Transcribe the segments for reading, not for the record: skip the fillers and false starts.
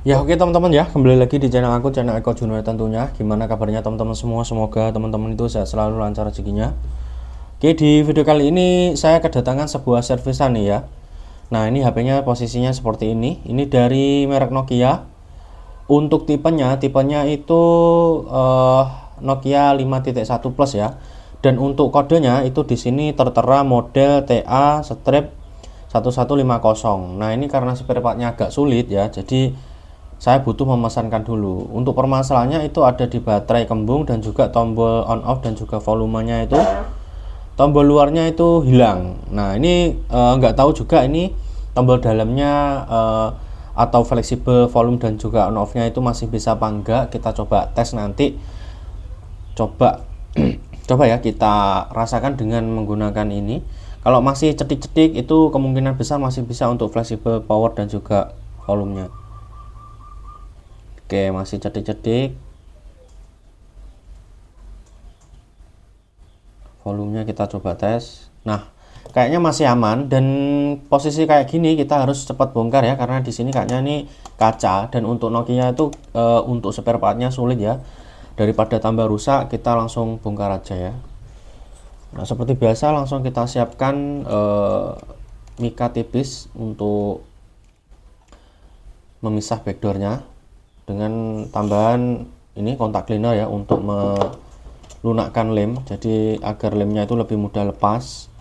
Ya oke teman-teman ya, kembali lagi di channel aku, channel Eko Junior tentunya. Gimana kabarnya teman-teman semua? Semoga teman-teman itu sehat selalu, lancar rezekinya. Oke, di video kali ini saya kedatangan sebuah servisan nih ya. Nah ini HP-nya posisinya seperti ini. Ini dari merek Nokia. Untuk tipenya itu Nokia 5.1 Plus ya. Dan untuk kodenya itu di sini tertera model TA strip 1150. Nah ini karena spare partnya agak sulit ya, jadi saya butuh memesankan dulu. Untuk permasalahannya itu ada di baterai kembung dan juga tombol on off dan juga volumenya itu tombol luarnya itu hilang. Nah ini nggak tahu juga ini tombol dalamnya atau fleksibel volume dan juga on off nya itu masih bisa apa enggak. Kita coba tes nanti, coba coba ya kita rasakan dengan menggunakan ini. Kalau masih cetik-cetik itu kemungkinan besar masih bisa untuk fleksibel power dan juga volumenya. Oke, masih cetik-cetik. Volumenya kita coba tes. Nah, kayaknya masih aman dan posisi kayak gini kita harus cepat bongkar ya, karena di sini kayaknya ini kaca dan untuk Nokia itu untuk spare partnya sulit ya. Daripada tambah rusak, kita langsung bongkar aja ya. Nah, seperti biasa langsung kita siapkan mika tipis untuk memisah backdoornya, dengan tambahan ini kontak cleaner ya untuk melunakkan lem, jadi agar lemnya itu lebih mudah lepas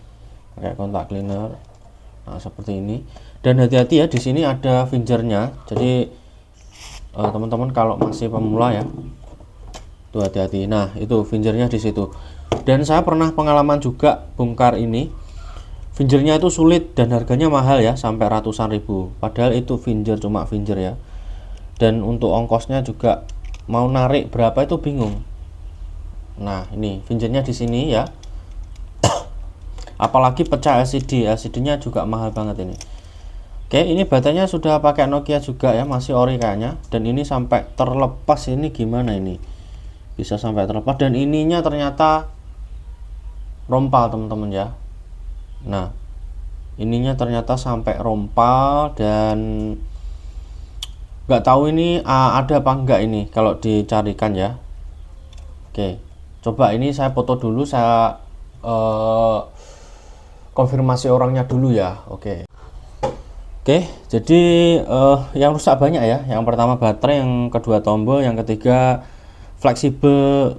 pakai kontak cleaner. Nah seperti ini, dan hati-hati ya, di sini ada fingernya, jadi teman-teman kalau masih pemula ya tuh hati-hati. Nah itu fingernya di situ, dan saya pernah pengalaman juga bongkar ini. Fingernya itu sulit dan harganya mahal ya, sampai ratusan ribu, padahal itu finger, cuma finger ya. Dan untuk ongkosnya juga mau narik berapa itu bingung. Nah ini fingernya di sini ya. Apalagi pecah LCD-nya juga mahal banget ini. Oke, ini baterainya sudah pakai Nokia juga ya, masih ori kayaknya. Dan ini sampai terlepas, ini gimana ini bisa sampai terlepas, dan ininya ternyata rompal teman-teman ya. Nah ininya ternyata sampai rompal, dan nggak tahu ini ada apa enggak ini kalau dicarikan ya. Oke, coba ini saya foto dulu, saya konfirmasi orangnya dulu ya. Oke, jadi yang rusak banyak ya. Yang pertama baterai, yang kedua tombol, yang ketiga fleksibel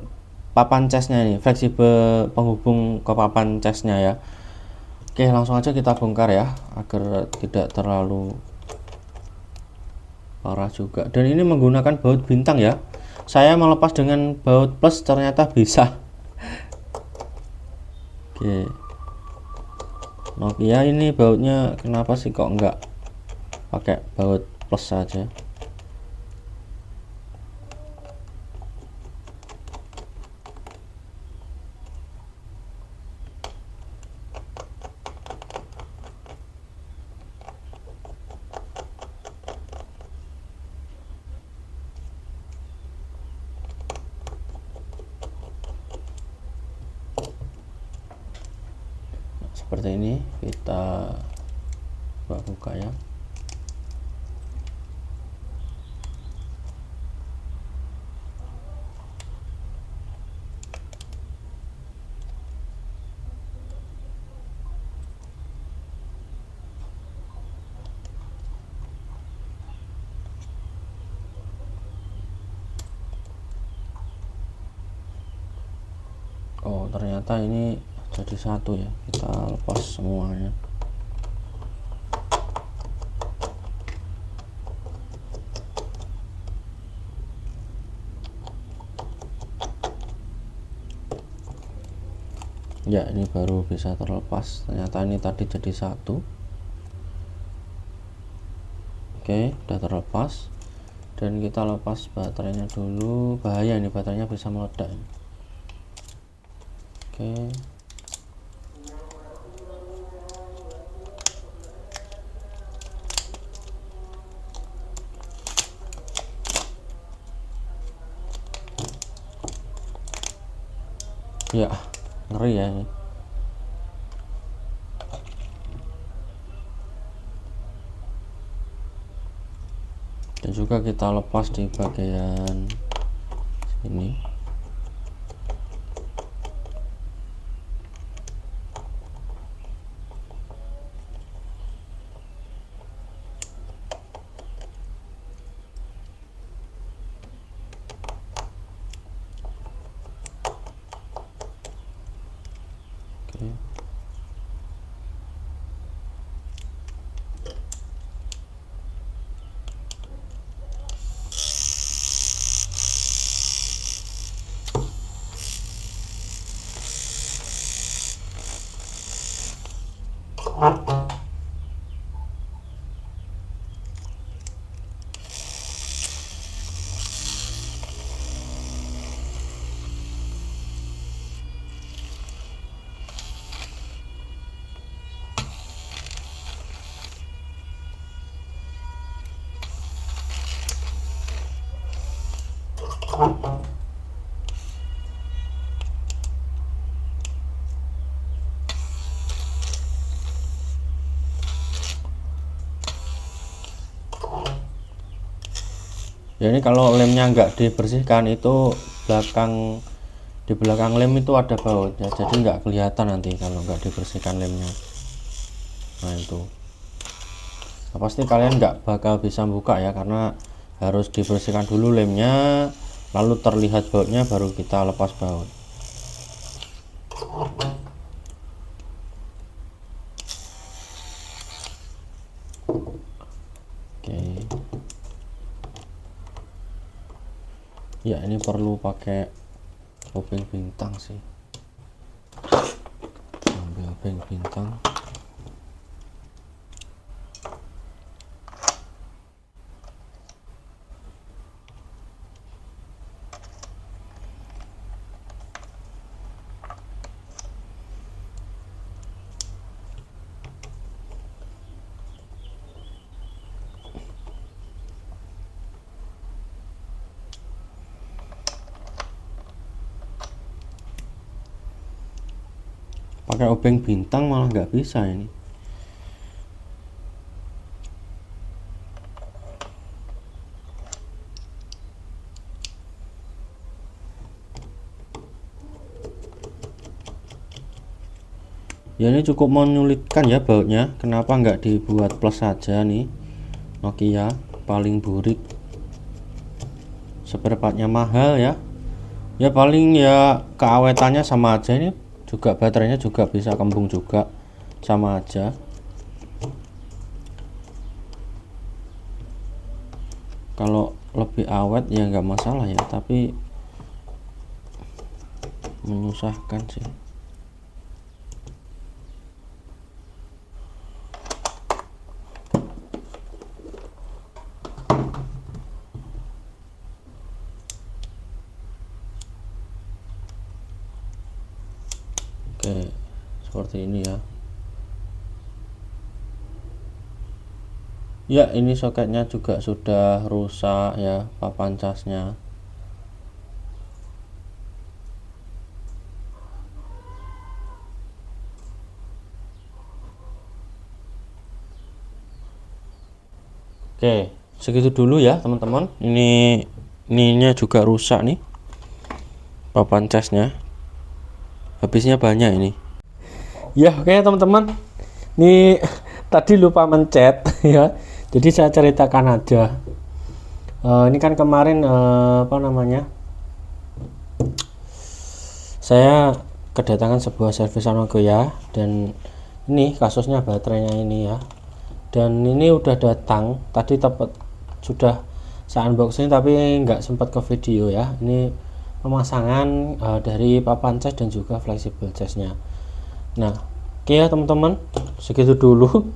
papan casnya ini, fleksibel penghubung ke papan casnya ya. Oke, langsung aja kita bongkar ya, agar tidak terlalu parah juga. Dan ini menggunakan baut bintang ya, saya melepas dengan baut plus ternyata bisa. Oke, Nokia ini bautnya kenapa sih kok enggak pakai baut plus saja. Seperti ini, kita coba buka ya. Oh ternyata ini jadi satu ya, kita lepas semuanya. Ya ini baru bisa terlepas, ternyata ini tadi jadi satu. Oke, udah terlepas, dan kita lepas baterainya dulu. Bahaya ini, baterainya bisa meledak. Oke, ya ngeri ya ini. dan juga kita lepas di bagian sini. Oke. Ya, ini kalau lemnya nggak dibersihkan itu di belakang lem itu ada baut ya, jadi nggak kelihatan nanti kalau nggak dibersihkan lemnya. Nah itu, nah, pasti kalian nggak bakal bisa buka ya, karena harus dibersihkan dulu lemnya, lalu terlihat bautnya, baru kita lepas baut. Oke. Ya, ini perlu pakai obeng bintang sih. Ambil obeng bintang. Pakai obeng bintang malah nggak bisa ini. Ya, ini cukup menyulitkan ya bautnya. Kenapa nggak dibuat plus saja nih? Nokia paling burik, spare partnya mahal ya. Ya paling ya keawetannya sama aja, ini juga baterainya juga bisa kembung juga, sama aja. Kalau lebih awet ya nggak masalah ya, tapi menyusahkan sih. Oke, seperti ini ya. Ya, ini soketnya juga sudah rusak ya, papan casnya. Oke, segitu dulu ya teman-teman. Ininya juga rusak nih, papan casnya. Habisnya banyak ini. Ya, oke teman-teman. Ini tadi lupa mencet ya. Jadi saya ceritakan aja. Ini kan kemarin apa namanya? Saya kedatangan sebuah servis Nokia, dan ini kasusnya baterainya ini ya. Dan ini udah datang tadi, tepat sudah saya unboxing tapi nggak sempat ke video ya. Ini pemasangan dari papan cas dan juga fleksibel casnya. Nah, oke ya teman-teman, segitu dulu.